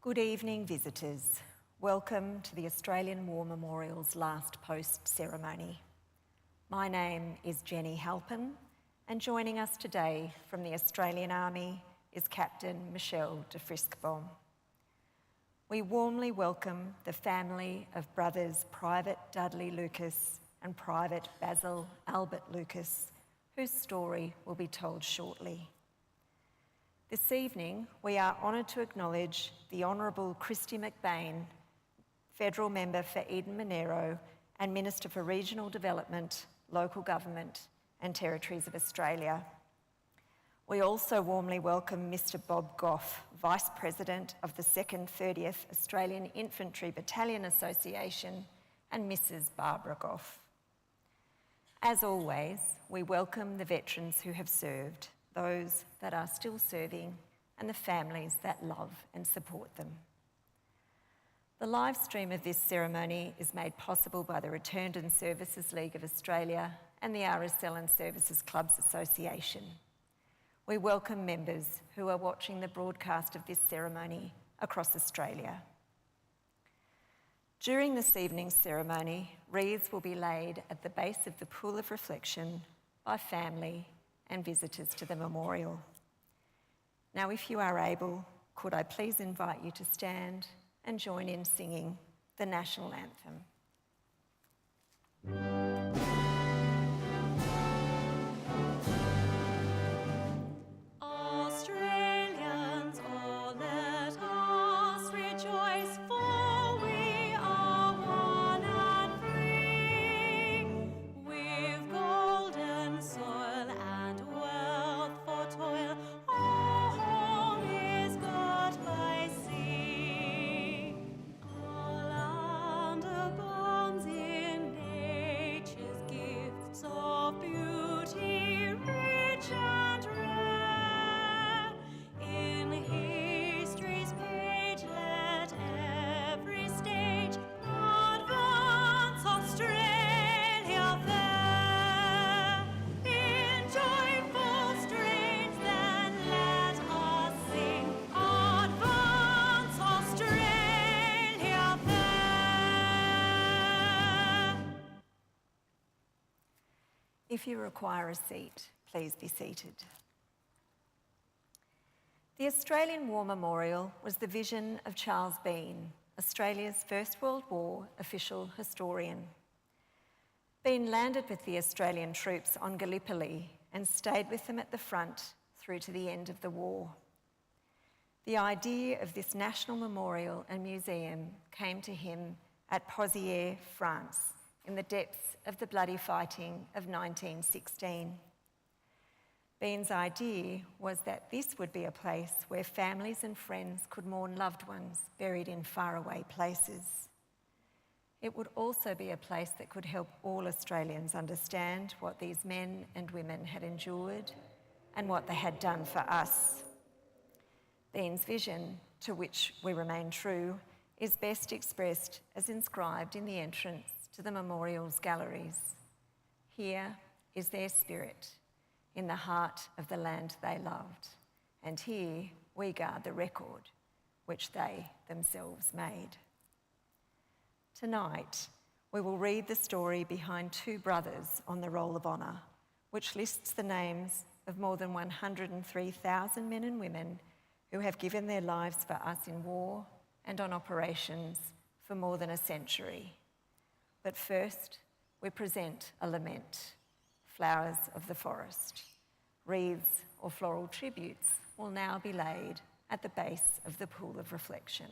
Good evening, visitors. Welcome to the Australian War Memorial's last post ceremony. My name is Jenny Halpin, and joining us today from the Australian Army is Captain Michelle de Friskbaum. We warmly welcome the family of brothers Private Dudley Lucas and Private Basil Albert Lucas, whose story will be told shortly. This evening, we are honoured to acknowledge the Honourable Christy McBain, Federal Member for Eden-Monaro and Minister for Regional Development, Local Government and Territories of Australia. We also warmly welcome Mr Bob Goff, Vice President of the 2nd 30th Australian Infantry Battalion Association, and Mrs Barbara Goff. As always, we welcome the veterans who have served, those that are still serving, and the families that love and support them. The live stream of this ceremony is made possible by the Returned and Services League of Australia and the RSL and Services Clubs Association. We welcome members who are watching the broadcast of this ceremony across Australia. During this evening's ceremony, wreaths will be laid at the base of the Pool of Reflection by family and visitors to the memorial. Now, if you are able, could I please invite you to stand and join in singing the National Anthem. Australians, oh, let us rejoice, for we are one and free. We've golden soil and wealth for toil, our home is got by sea. Our land abounds in nature's gifts of beauty, rich and rare. In history's page let every stage advance Australia fair. In joyful strains then let us sing, advance Australia fair. If you require a seat, please be seated. The Australian War Memorial was the vision of Charles Bean, Australia's First World War official historian. Bean landed with the Australian troops on Gallipoli and stayed with them at the front through to the end of the war. The idea of this national memorial and museum came to him at Pozières, France, in the depths of the bloody fighting of 1916. Bean's idea was that this would be a place where families and friends could mourn loved ones buried in faraway places. It would also be a place that could help all Australians understand what these men and women had endured and what they had done for us. Bean's vision, to which we remain true, is best expressed as inscribed in the entrance to the memorial's galleries. Here is their spirit, in the heart of the land they loved, and here we guard the record which they themselves made. Tonight, we will read the story behind two brothers on the Roll of Honour, which lists the names of more than 103,000 men and women who have given their lives for us in war and on operations for more than a century. But first, we present a lament, Flowers of the Forest. Wreaths or floral tributes will now be laid at the base of the Pool of Reflection.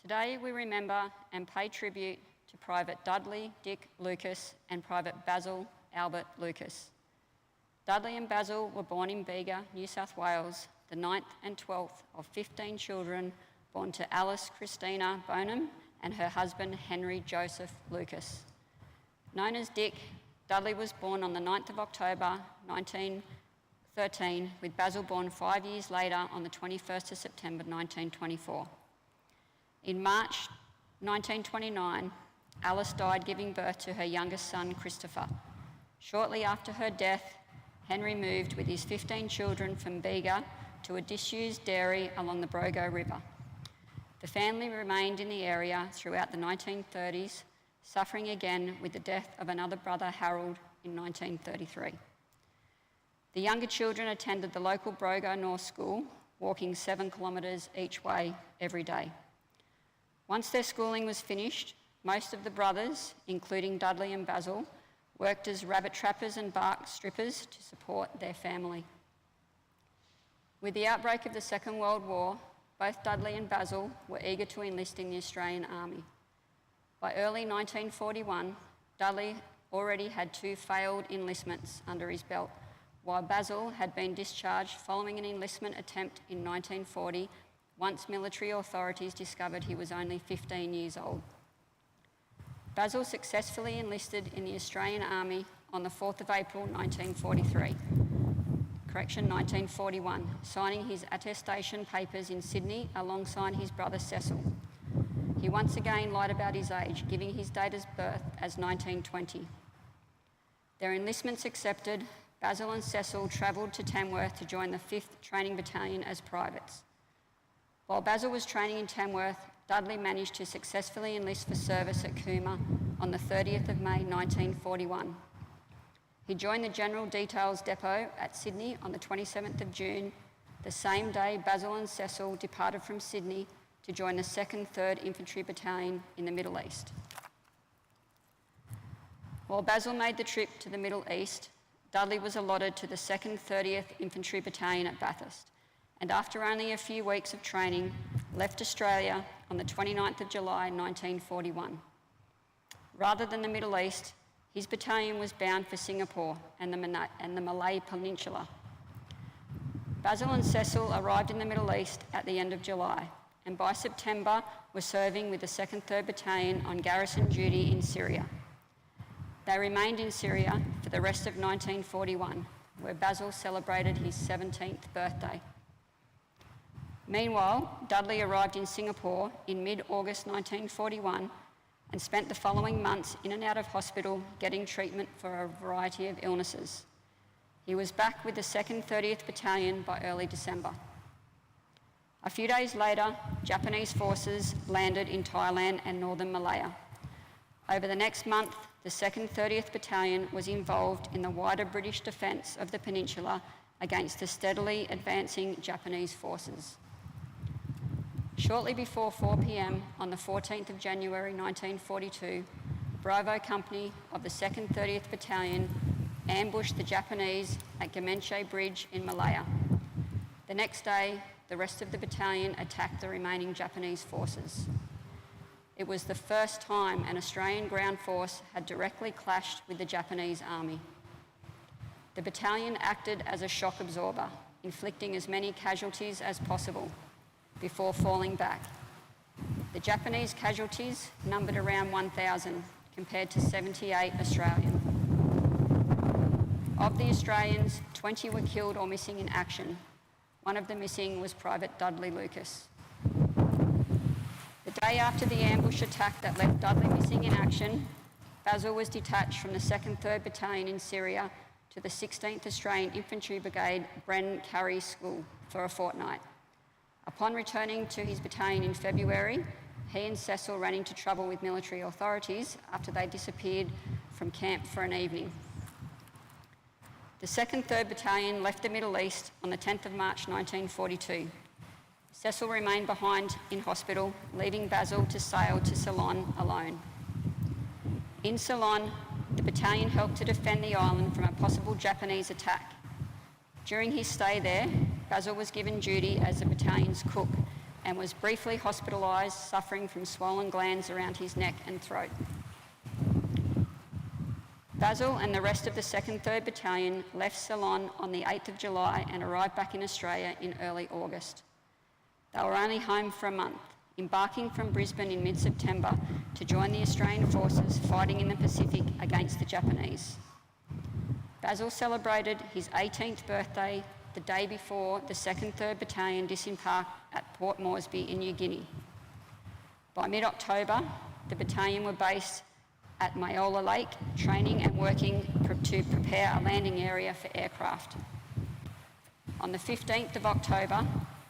Today we remember and pay tribute to Private Dudley Dick Lucas and Private Basil Albert Lucas. Dudley and Basil were born in Bega, New South Wales, the 9th and 12th of 15 children born to Alice Christina Bonham and her husband Henry Joseph Lucas. Known as Dick, Dudley was born on the 9th of October 1913, with Basil born 5 years later on the 21st of September 1924. In March 1929, Alice died giving birth to her youngest son, Christopher. Shortly after her death, Henry moved with his 15 children from Bega to a disused dairy along the Brogo River. The family remained in the area throughout the 1930s, suffering again with the death of another brother, Harold, in 1933. The younger children attended the local Brogo North School, walking 7 kilometres each way every day. Once their schooling was finished, most of the brothers, including Dudley and Basil, worked as rabbit trappers and bark strippers to support their family. With the outbreak of the Second World War, both Dudley and Basil were eager to enlist in the Australian Army. By early 1941, Dudley already had 2 failed enlistments under his belt, while Basil had been discharged following an enlistment attempt in 1940, once military authorities discovered he was only 15 years old. Basil successfully enlisted in the Australian Army on the 4th of April 1941, signing his attestation papers in Sydney alongside his brother Cecil. He once again lied about his age, giving his date of birth as 1920. Their enlistments accepted, Basil and Cecil travelled to Tamworth to join the 5th Training Battalion as privates. While Basil was training in Tamworth, Dudley managed to successfully enlist for service at Cooma on the 30th of May 1941. He joined the General Details Depot at Sydney on the 27th of June, the same day Basil and Cecil departed from Sydney to join the 2nd 3rd Infantry Battalion in the Middle East. While Basil made the trip to the Middle East, Dudley was allotted to the 2nd 30th Infantry Battalion at Bathurst, and after only a few weeks of training, left Australia on the 29th of July 1941. Rather than the Middle East, his battalion was bound for Singapore and the Malay Peninsula. Basil and Cecil arrived in the Middle East at the end of July, and by September were serving with the 2nd 3rd Battalion on garrison duty in Syria. They remained in Syria for the rest of 1941, where Basil celebrated his 17th birthday. Meanwhile, Dudley arrived in Singapore in mid-August 1941 and spent the following months in and out of hospital getting treatment for a variety of illnesses. He was back with the 2nd 30th Battalion by early December. A few days later, Japanese forces landed in Thailand and northern Malaya. Over the next month, the 2nd 30th Battalion was involved in the wider British defence of the peninsula against the steadily advancing Japanese forces. Shortly before 4 p.m. on the 14th of January 1942, Bravo Company of the 2nd 30th Battalion ambushed the Japanese at Gemas Bridge in Malaya. The next day, the rest of the battalion attacked the remaining Japanese forces. It was the first time an Australian ground force had directly clashed with the Japanese army. The battalion acted as a shock absorber, inflicting as many casualties as possible before falling back. The Japanese casualties numbered around 1,000 compared to 78 Australian. Of the Australians, 20 were killed or missing in action. One of the missing was Private Dudley Lucas. The day after the ambush attack that left Dudley missing in action, Basil was detached from the 2nd 3rd Battalion in Syria to the 16th Australian Infantry Brigade Bren Curry School for a fortnight. Upon returning to his battalion in February, he and Cecil ran into trouble with military authorities after they disappeared from camp for an evening. The 2nd 3rd Battalion left the Middle East on the 10th of March 1942. Cecil remained behind in hospital, leaving Basil to sail to Ceylon alone. In Ceylon, the battalion helped to defend the island from a possible Japanese attack. During his stay there, Basil was given duty as the battalion's cook and was briefly hospitalised, suffering from swollen glands around his neck and throat. Basil and the rest of the 2nd 3rd Battalion left Ceylon on the 8th of July and arrived back in Australia in early August. They were only home for a month, embarking from Brisbane in mid-September to join the Australian forces fighting in the Pacific against the Japanese. Basil celebrated his 18th birthday the day before the 2nd 3rd Battalion disembarked at Port Moresby in New Guinea. By mid-October, the battalion were based at Mayola Lake, training and working to prepare a landing area for aircraft. On the 15th of October,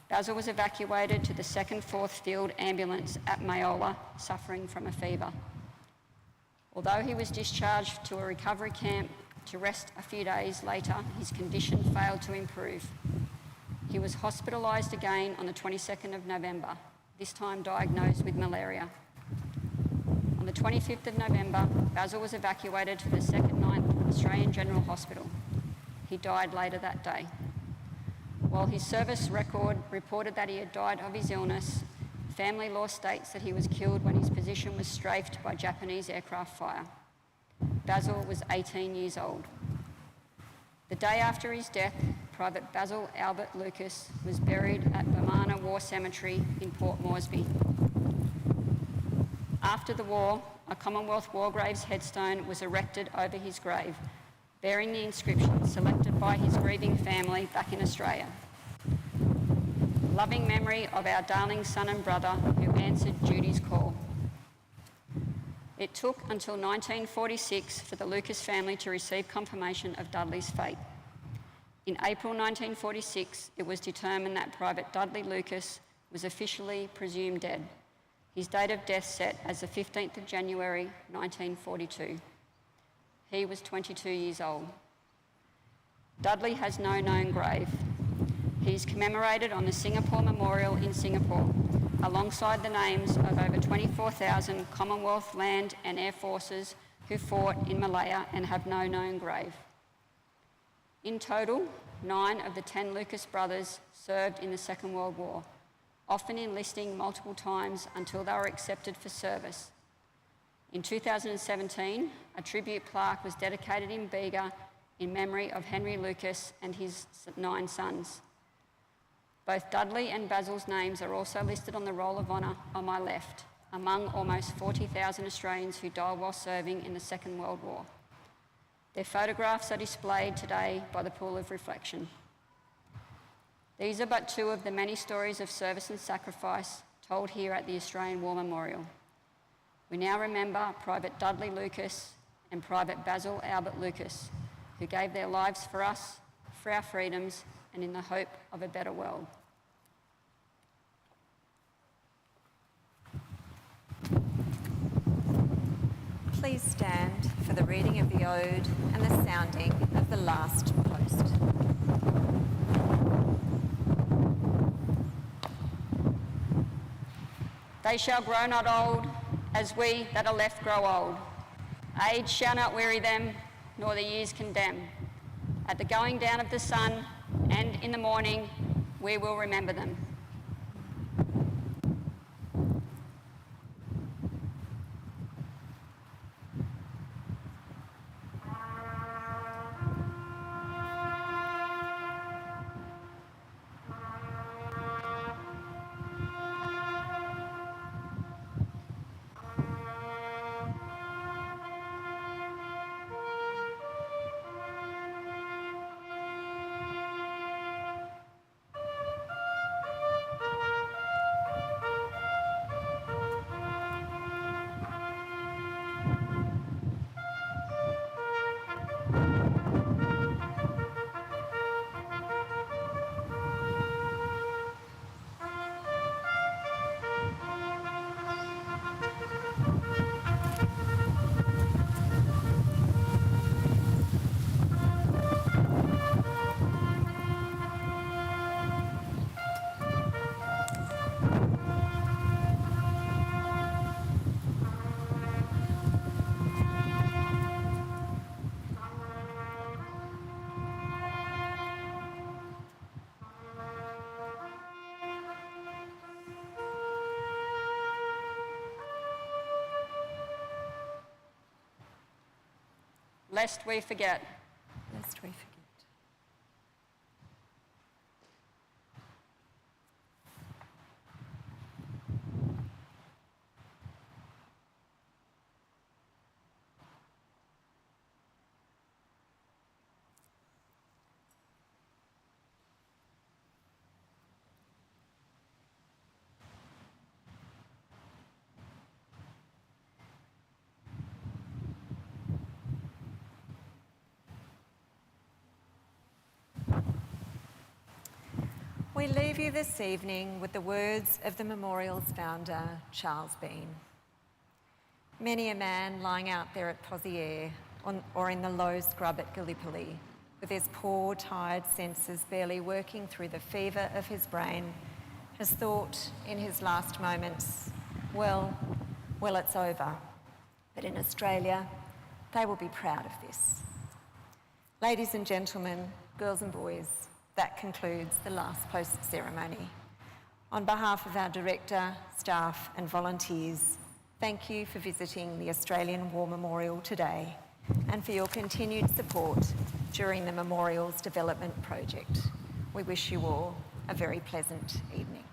Basil was evacuated to the 2nd 4th Field Ambulance at Mayola, suffering from a fever. Although he was discharged to a recovery camp to rest a few days later, his condition failed to improve. He was hospitalised again on the 22nd of November, this time diagnosed with malaria. On the 25th of November, Basil was evacuated to the 2nd 9th Australian General Hospital. He died later that day. While his service record reported that he had died of his illness, family law states that he was killed when his position was strafed by Japanese aircraft fire. Basil was 18 years old. The day after his death, Private Basil Albert Lucas was buried at Bamana War Cemetery in Port Moresby. After the war, a Commonwealth War Graves headstone was erected over his grave, bearing the inscription selected by his grieving family back in Australia. Loving memory of our darling son and brother who answered duty's call. It took until 1946 for the Lucas family to receive confirmation of Dudley's fate. In April 1946, it was determined that Private Dudley Lucas was officially presumed dead. His date of death set as the 15th of January 1942. He was 22 years old. Dudley has no known grave. He is commemorated on the Singapore Memorial in Singapore, alongside the names of over 24,000 Commonwealth Land and Air Forces who fought in Malaya and have no known grave. In total, 9 of the 10 Lucas brothers served in the Second World War, often enlisting multiple times until they were accepted for service. In 2017, a tribute plaque was dedicated in Bega in memory of Henry Lucas and his 9 sons. Both Dudley and Basil's names are also listed on the Roll of Honour on my left, among almost 40,000 Australians who died while serving in the Second World War. Their photographs are displayed today by the Pool of Reflection. These are but 2 of the many stories of service and sacrifice told here at the Australian War Memorial. We now remember Private Dudley Lucas and Private Basil Albert Lucas, who gave their lives for us, for our freedoms, and in the hope of a better world. Please stand for the reading of the Ode and the sounding of the last post. They shall grow not old, as we that are left grow old. Age shall not weary them, nor the years condemn. At the going down of the sun, and in the morning, we will remember them. lest we forget. Lest we forget. We leave you this evening with the words of the memorial's founder, Charles Bean. Many a man lying out there at Pozières or in the low scrub at Gallipoli, with his poor, tired senses barely working through the fever of his brain, has thought in his last moments, well, it's over. But in Australia, they will be proud of this. Ladies and gentlemen, girls and boys, that concludes the last post ceremony. On behalf of our director, staff and volunteers, thank you for visiting the Australian War Memorial today and for your continued support during the memorial's development project. We wish you all a very pleasant evening.